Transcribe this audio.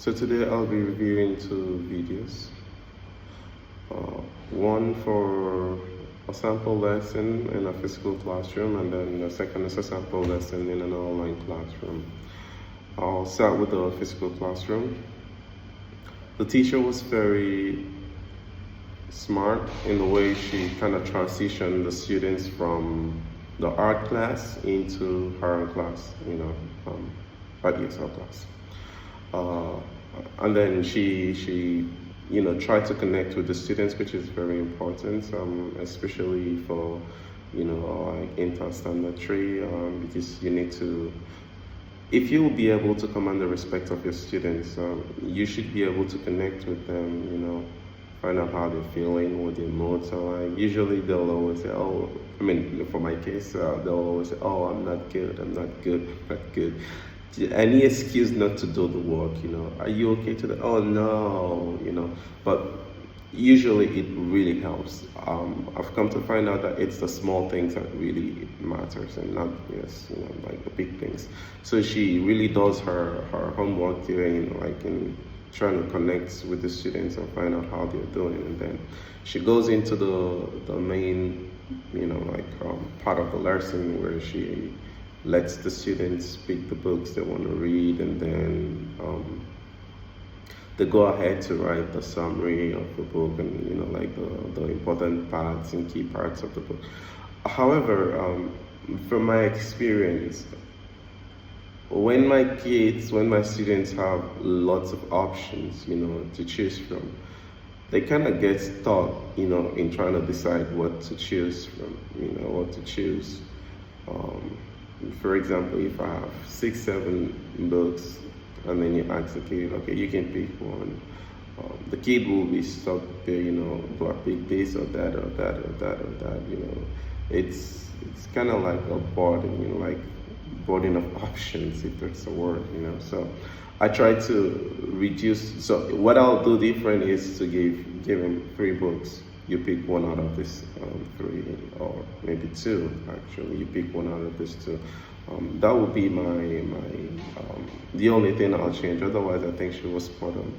So today I'll be reviewing two videos. One for a sample lesson in a physical classroom, and then the second is a sample lesson in an online classroom. I'll start with the physical classroom. The teacher was very smart in the way she kind of transitioned the students from the art class into her class, art ESL class. And then she tried to connect with the students, which is very important, especially for like inter-standard 3, because you need to, if you will be able to command the respect of your students, you should be able to connect with them, find out how they're feeling, what their moods are like. Usually they'll always say, oh, for my case, they'll always say, oh, I'm not good, I'm not good, I'm not good. Any excuse not to do the work, are you okay today? Oh no, but usually it really helps. I've come to find out that it's the small things that really matters and not like the big things. So she really does her homework there, like in trying to connect with the students and find out how they're doing, and then she goes into the main part of the lesson where she lets the students pick the books they want to read, and then they go ahead to write the summary of the book and like the important parts and key parts of the book. However, from my experience, when my students have lots of options to choose from, they kind of get stuck in trying to decide what to choose from, what to choose. For example, if I have 6-7 books and then you ask the kid, okay, you can pick one, the kid will be stuck there, do I pick this or that or that or that or that, it's kind of like a burden, like burden of options, if that's a word, so I try to reduce. So what I'll do different is to give him 3 books. You pick one out of this 3, or maybe 2. Actually, you pick one out of this 2. That would be my the only thing I'll change. Otherwise, I think she was spot on.